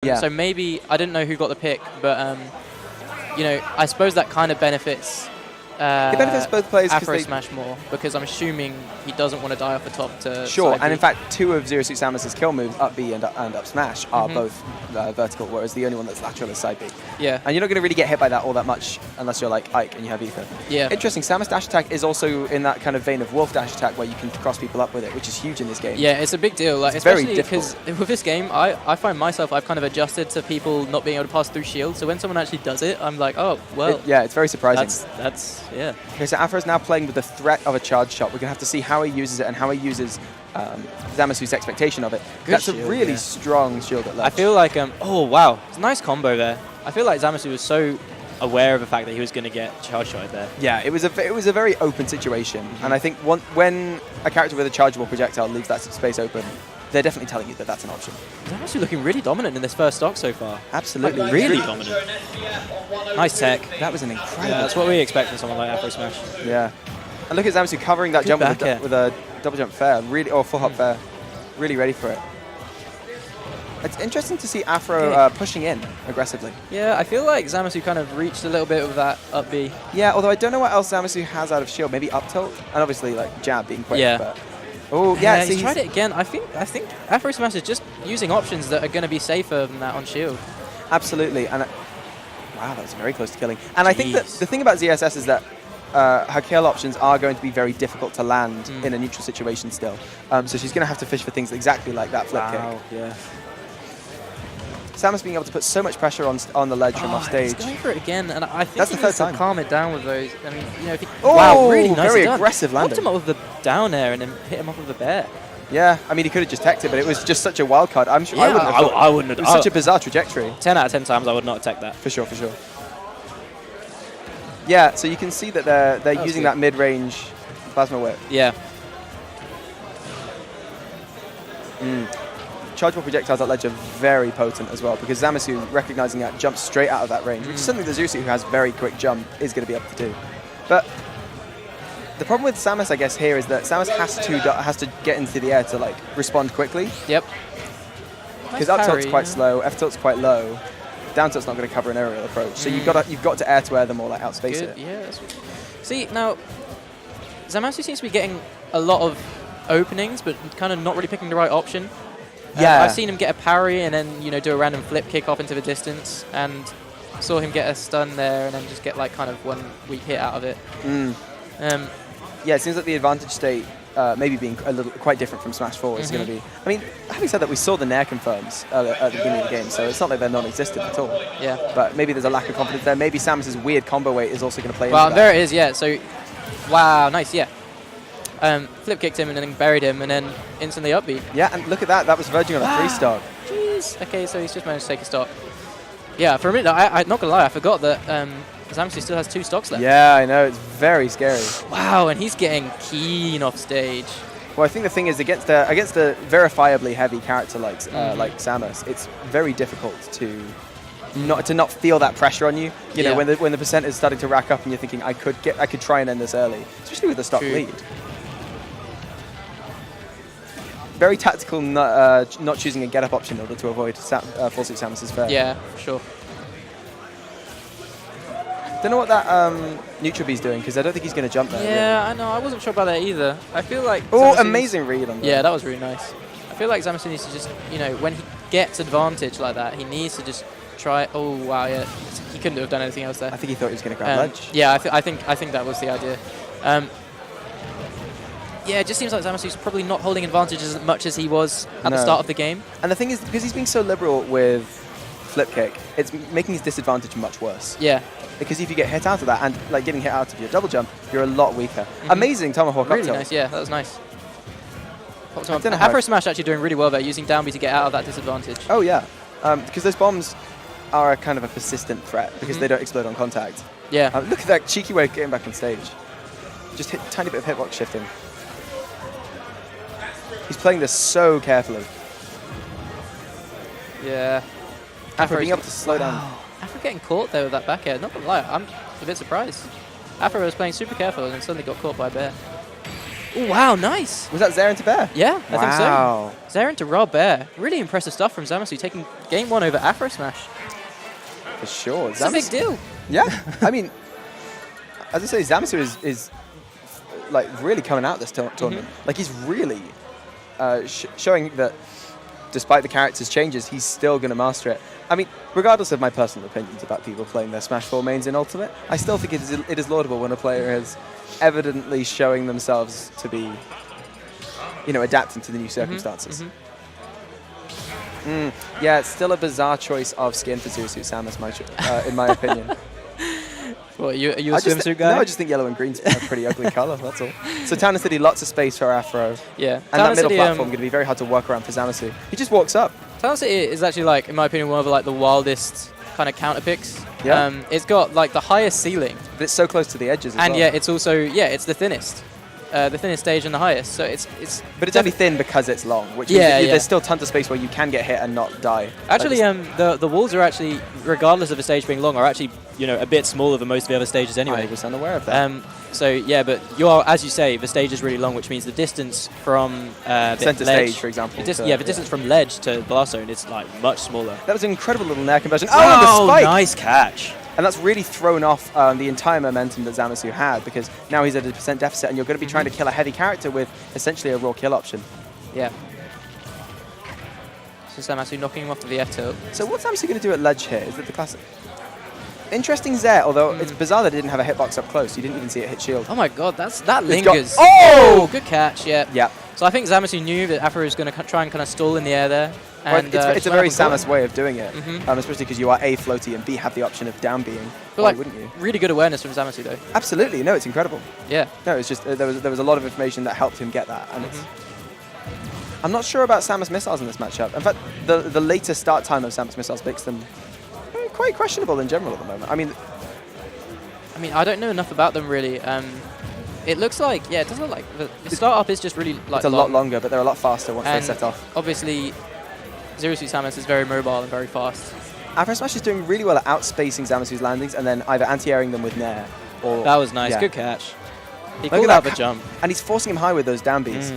Yeah. So maybe, I didn't know who got the pick, but, you know, I suppose that kind of benefits it benefits both players. Afro Smash more, because I'm assuming he doesn't want to die off the top to Sure, side and B. in fact, 2 of Zero Suit Samus's kill moves, up B and up smash, are both vertical, whereas the only one that's lateral is side B. Yeah. And you're not going to really get hit by that all that much unless you're like Ike and you have Ether. Yeah. Interesting, Samus dash attack is also in that kind of vein of Wolf dash attack where you can cross people up with it, which is huge in this game. Yeah, it's a big deal. Like, it's very especially because difficult. with this game, I find myself, I've kind of adjusted to people not being able to pass through shield. So when someone actually does it, I'm like, oh, well. Yeah, it's very surprising. That's yeah. Okay, so Afro's now playing with the threat of a charge shot. We're going to have to see how he uses it and how he uses ZamasuZSS expectation of it. That's shield, a really strong shield at ledge. I feel like, oh, wow. It's a nice combo there. I feel like Zamasu was so aware of the fact that he was going to get charge shot there. Yeah, it was a very open situation. And I think when a character with a chargeable projectile leaves that space open, they're definitely telling you that that's an option. Zamasu looking really dominant in this first stock so far. Absolutely. Like, really dominant. Nice tech. That was an incredible Yeah, that's what we expect from someone like Afro Smash. Yeah. And look at Zamasu covering that jump with a double jump fair, really, or full hop fair. Really ready for it. It's interesting to see Afro pushing in aggressively. Yeah, I feel like Zamasu kind of reached a little bit with that up B. Yeah, although I don't know what else Zamasu has out of shield. Maybe up tilt, and obviously like jab being quick. Yeah. But oh yeah, he's tried it again. I think Afro Smash is just using options that are going to be safer than that on shield. Absolutely, and wow, that was very close to killing. And I think that the thing about ZSS is that her kill options are going to be very difficult to land in a neutral situation still. So she's going to have to fish for things exactly like that flip kick. Yeah. Samus being able to put so much pressure on the ledge from off stage. He's going for it again, and I think that's the third time. Calm it down with those. I mean, you know, if he, oh, wow, really nice very aggressive landing. Popped him up with the down air and then hit him off with the bear. Yeah, I mean, he could have just teched it, but it was just such a wild card. I'm sure Yeah, I wouldn't have. It was such a bizarre trajectory. 10 out of 10 times I would not have teched that. For sure, for sure. Yeah, so you can see that they're using that mid-range plasma whip. Yeah. Chargeable projectiles at ledge are very potent as well, because Zamasu, recognizing that, jumps straight out of that range, which is something that Zusu, who has very quick jump, is going to be able to do. But the problem with Samus, I guess, here is that Samus has to get into the air to like respond quickly. Yep. Because up tilt's quite slow, F tilt's quite low, down tilt's not going to cover an aerial approach. So you've got to air to air them or like outspace it. Yeah. See, now Zamasu seems to be getting a lot of openings, but kind of not really picking the right option. Yeah, I've seen him get a parry and then do a random flip kick off into the distance, and saw him get a stun there and then just get like kind of one weak hit out of it. Yeah, it seems like the advantage state maybe being quite different from Smash 4 is going to be. I mean, having said that, we saw the Nair confirms at the beginning of the game, so it's not like they're non-existent at all. Yeah. But maybe there's a lack of confidence there. Maybe Samus's weird combo weight is also going to play into that. that. There it is, yeah. So, wow, nice, yeah. Flip kicked him and then buried him and then instantly up B. Yeah, and look at that. That was verging on a 3-stock. Jeez. Okay, so he's just managed to take a stock. Yeah, for a minute, I'm not going to lie, I forgot that Zamasu still has 2 stocks left. Yeah, I know. It's very scary. Wow, and he's getting keen off stage. Well, I think the thing is, against a verifiably heavy character like Samus, it's very difficult to not feel that pressure on you. You know, when the percent is starting to rack up and you're thinking, I could try and end this early, especially with a stock lead. Very tactical, not choosing a get-up option in order to avoid full suit Samus's fair. Yeah, sure. Don't know what that neutral B's doing, because I don't think he's going to jump there. Yeah, I know. I wasn't sure about that either. I feel like... Oh, amazing read on that. Yeah, that was really nice. I feel like Zamasu needs to just, when he gets advantage like that, he needs to just try... Oh, wow, yeah. He couldn't have done anything else there. I think he thought he was going to grab ledge. Yeah, I think that was the idea. Yeah, it just seems like Zamasu's probably not holding advantage as much as he was at the start of the game. And the thing is, because he's being so liberal with flip kick, it's making his disadvantage much worse. Yeah. Because if you get hit out of that, and like getting hit out of your double jump, you're a lot weaker. Amazing tomahawk really up tilt. Nice, yeah, that was nice. Afro Smash actually doing really well there, using down B to get out of that disadvantage. Oh yeah, because those bombs are a kind of a persistent threat because they don't explode on contact. Yeah. Look at that cheeky way of getting back on stage. Just hit tiny bit of hitbox shifting. He's playing this so carefully. Yeah. Afro being able to slow down. Afro getting caught there with that back air. Not gonna lie, I'm a bit surprised. Afro was playing super careful and then suddenly got caught by a bear. Oh, wow, nice. Was that Zaire into Bear? Yeah, I think so. Wow. Zaire into Raw Bear. Really impressive stuff from Zamasu, taking game 1 over Afro Smash. For sure. It's a big deal. Yeah. I mean, as I say, Zamasu is like really coming out this tournament. Like he's really showing that despite the character's changes, he's still going to master it. I mean, regardless of my personal opinions about people playing their Smash 4 mains in Ultimate, I still think it is laudable when a player is evidently showing themselves to be, you know, adapting to the new circumstances. Yeah, it's still a bizarre choice of skin for ZooSuit Samus, in my opinion. What, are you a swimsuit guy? No, I just think yellow and green's a pretty ugly colour, that's all. So Town and City, lots of space for Afro. Yeah. And that middle platform going to be very hard to work around for Zamasu. He just walks up. Town City is actually, like, in my opinion, one of like the wildest kind of counter picks. Yeah. It's got like the highest ceiling. But it's so close to the edges as and well. yeah, it's also, it's the thinnest. The thinnest stage and the highest. So it's But it's only thin because it's long, which Yeah, means yeah. there's still tons of space where you can get hit and not die. Actually, the walls are actually, regardless of the stage being long, are actually, you know, a bit smaller than most of the other stages anyway. I was unaware of that. So yeah, but you are, as you say, the stage is really long, which means the distance from Center ledge, stage, for example. the distance from ledge to BlastZone is like much smaller. That was an incredible little nair conversion. Oh, and the spike! Nice catch. And that's really thrown off the entire momentum that Zamasu had, because now he's at a % deficit, and you're going to be trying to kill a heavy character with essentially a raw kill option. Yeah. So Zamasu knocking him off to the F tilt. So what's Zamasu going to do at ledge here? Is it the classic? Interesting Zet, although it's bizarre that it didn't have a hitbox up close. You didn't even see it hit shield. Oh my god, that lingers. Oh! Good catch, yeah. Yeah. So I think Zamasu knew that Afro was going to try and kind of stall in the air there. Well, And, it's a very Samus way of doing it, Mhm. especially because you are A, floaty, and B, have the option of down being. But Why like, wouldn't you? really good awareness from Zamasu though. Absolutely. No, it's incredible. Yeah. No, it's just there was a lot of information that helped him get that. And I'm not sure about Samus missiles in this matchup. In fact, the later start time of Samus missiles makes them quite questionable in general at the moment. I mean, I don't know enough about them really. It looks like, it does look like the startup is just really like it's a lot longer, but they're a lot faster once and they set off. obviously, ZooSuit Samus is very mobile and very fast. Afro Smash is doing really well at outspacing Zamasu's landings and then either anti-airing them with Nair or... That was nice. Yeah. Good catch. He Look called at out that the jump. And he's forcing him high with those down beats.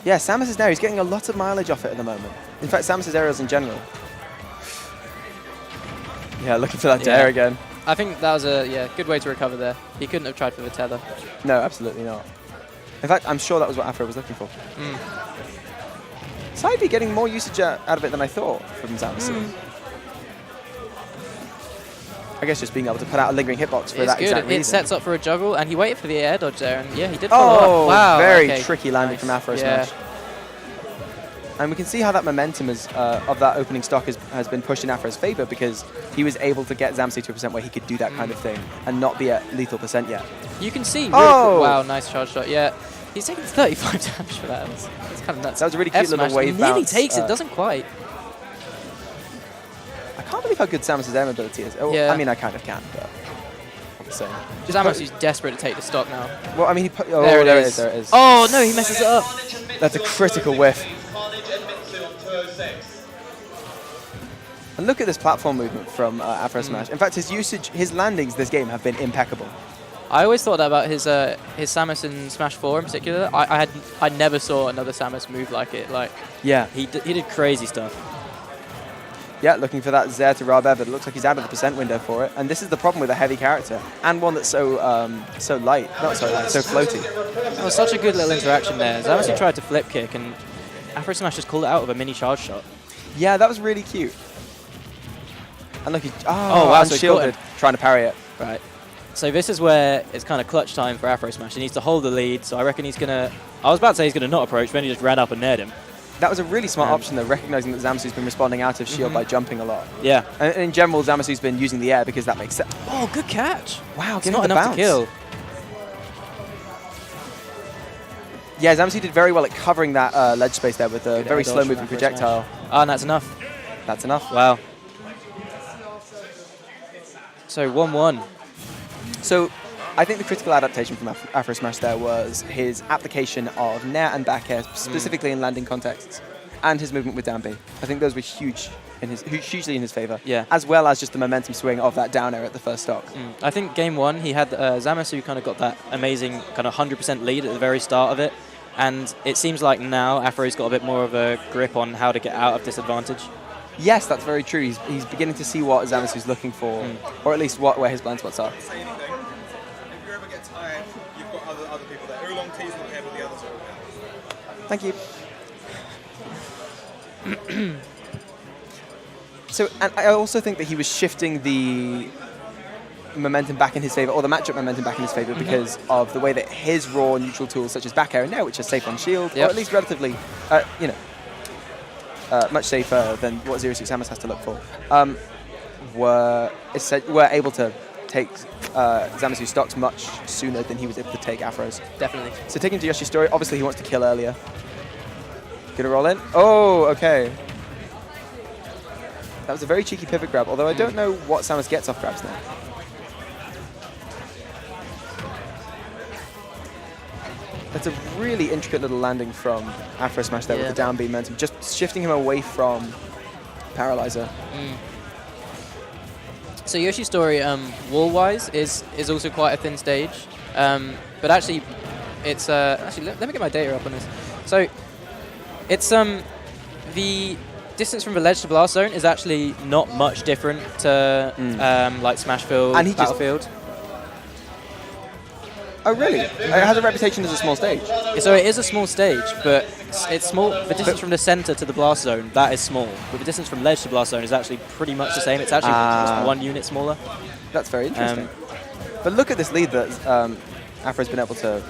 Yeah, Samus is Nair. He's getting a lot of mileage off it at the moment. In fact, Samus's aerials in general. Yeah, looking for that dare again. I think that was a good way to recover there. He couldn't have tried for the tether. No, absolutely not. In fact, I'm sure that was what Afro was looking for. Side B getting more usage out of it than I thought from Zamasu. I guess just being able to put out a lingering hitbox for It's that good. exact reason. It sets up for a juggle, and he waited for the air dodge there, and yeah, he did follow up. Wow, very okay. tricky landing from Afro Yeah. Smash. And we can see how that momentum of that opening stock has been pushed in Afro's favour, because he was able to get Zamasu to a % where he could do that kind of thing and not be at lethal % yet. You can see. Oh! Wow, nice charge shot. Yeah, he's taking 35 damage for that. That's kind of nuts. That was a really cute F-smash. little wave He nearly bounce. takes it, doesn't quite. I can't believe how good Samus's air mobility is. Oh, Yeah. I mean, I kind of can, but I'm the same. Zamasu desperate to take the stock now. Well, I mean, he put, oh, There there it it is. is. There it is. Oh no, he messes it up. That's a critical whiff. And look at this platform movement from Afro Smash. In fact, his usage, his landings this game have been impeccable. I always thought that about his Samus in Smash 4 in particular. I never saw another Samus move like it. Like Yeah. He did crazy stuff. Yeah, looking for that Zaire to Rabev, but it looks like he's out of the % window for it. And this is the problem with a heavy character, and one that's so light, not so light, so floaty. it was such a good little interaction there. Zamasu tried to flip kick, and Afro Smash just called it out with a mini charge shot. Yeah, that was really cute. And look, Oh, wow, so he caught unshielded, trying to parry it. Right. So this is where it's kind of clutch time for Afro Smash. He needs to hold the lead. So I reckon he's gonna. I was about to say he's gonna not approach, but then he just ran up and nared him. That was a really smart option, though, recognizing that Zamasu's been responding out of shield by jumping a lot. Yeah. And in general, Zamasu's been using the air because that makes sense. Oh, good catch. Wow, It's getting not the enough bounce. to kill. Yeah, Zamasu did very well at covering that ledge space there with a Good very air dodge slow-moving from Afro projectile. Oh, and that's enough. That's enough. Wow. So 1-1. So I think the critical adaptation from Afro Smash there was his application of nair and back air, specifically in landing contexts. and his movement with down B. I think those were hugely in his favour. Yeah. As well as just the momentum swing of that down air at the first stock. I think game 1, he had Zamasu kind of got that amazing kind of 100% lead at the very start of it. And it seems like now Afro's got a bit more of a grip on how to get out of disadvantage. Yes, that's very true. He's beginning to see what Zamasu's looking for, or at least where his blind spots are. Say anything. If you ever get tired, you've got other people there. Oolong T's not here, but the others are okay. Thank you. So, and I also think that he was shifting the momentum back in his favour, or the matchup momentum back in his favour, because of the way that his raw neutral tools, such as back air and nair, which are safe on shield, or at least relatively, much safer than what 06 Samus has to look for, were able to take Zamasu's stocks much sooner than he was able to take Afro's. Definitely. So taking to Yoshi's story, obviously he wants to kill earlier. Gonna roll in. Oh, okay. That was a very cheeky pivot grab, although I don't know what Samus gets off grabs now. That's a really intricate little landing from Afro Smash there with the down B momentum, just shifting him away from Paralyzer. So Yoshi's story, wall-wise, is also quite a thin stage, but actually, it's actually let me get my data up on this. So it's the distance from the ledge to BlastZone is actually not much different to like Smashville, And he Battlefield. Oh, really? It has a reputation as a small stage. So it is a small stage, but it's small. The distance from the center to the BlastZone, that is small. But the distance from ledge to BlastZone is actually pretty much the same. It's actually just 1 unit smaller. That's very interesting. But look at this lead that Afro's been able to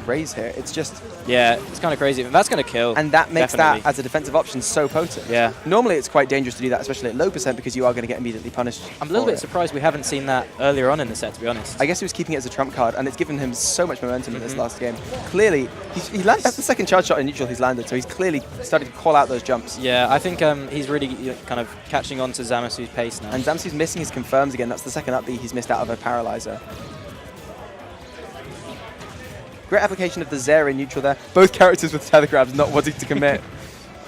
raise here. It's just... Yeah, it's kind of crazy. That's going to kill. And that makes Definitely. that, as a defensive option, so potent. Yeah. Normally it's quite dangerous to do that, especially at low percent, because you are going to get immediately punished. I'm a little for bit it. surprised we haven't seen that earlier on in the set, to be honest. I guess he was keeping it as a trump card, and it's given him so much momentum in this last game. Clearly, he landed, that's the second charge shot in neutral he's landed, so he's clearly starting to call out those jumps. Yeah, I think he's really kind of catching on to Zamasu's pace now. And Zamasu's missing his confirms again. That's the second up B he's missed out of a Paralyzer. Great application of the Zera in neutral there. Both characters with tether grabs not wanting to commit.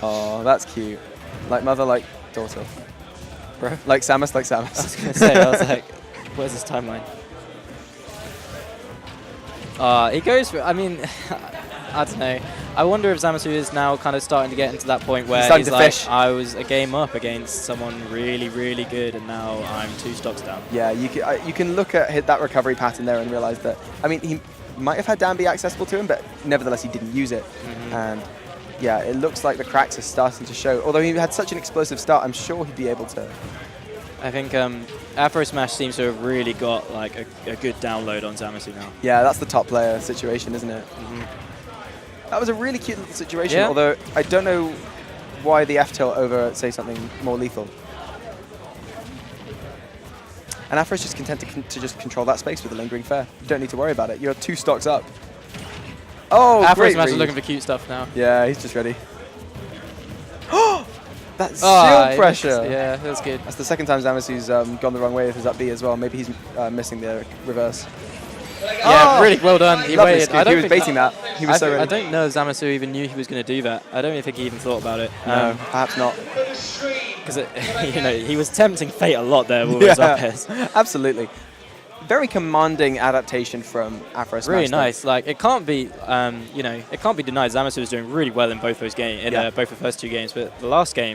Oh, that's cute. Like mother, like daughter. Bro. Like Samus, like Samus. I was going to say, I was like, where's his timeline? He goes for, I mean, I don't know. I wonder if Zamasu is now kind of starting to get into that point where he's like, fish. I was a game up against someone really, really good, and now I'm 2 stocks down. Yeah, you can look at that recovery pattern there and realize that, I mean, he might have had down B accessible to him, but nevertheless he didn't use it. And yeah, it looks like the cracks are starting to show. Although he had such an explosive start, I'm sure he'd be able to. I think Afro Smash seems to have really got like a good download on Zamasu now. Yeah, that's the top player situation, isn't it? That was a really cute little situation, although I don't know why the F-tilt over, say, something more lethal. And Afro's just content to just control that space with a lingering fair. You don't need to worry about it. You're 2 stocks up. Oh, Afro great Smash is read. looking for cute stuff now. Yeah, he's just ready. That's shield pressure. Yeah, that's good. That's the second time Zamasu's gone the wrong way with his up B as well. Maybe he's missing the reverse. Yeah, really well done. He waited. He was baiting that. He was so ready. I don't know if Zamasu even knew he was going to do that. I don't even think he even thought about it. No, perhaps not. Because he was tempting fate a lot there with his up airs. Absolutely. Very commanding adaptation from Afro Smash. Really nice. Like it can't be, it can't be denied. Zamasu was doing really well in both those games, in both the first 2 games, but the last game.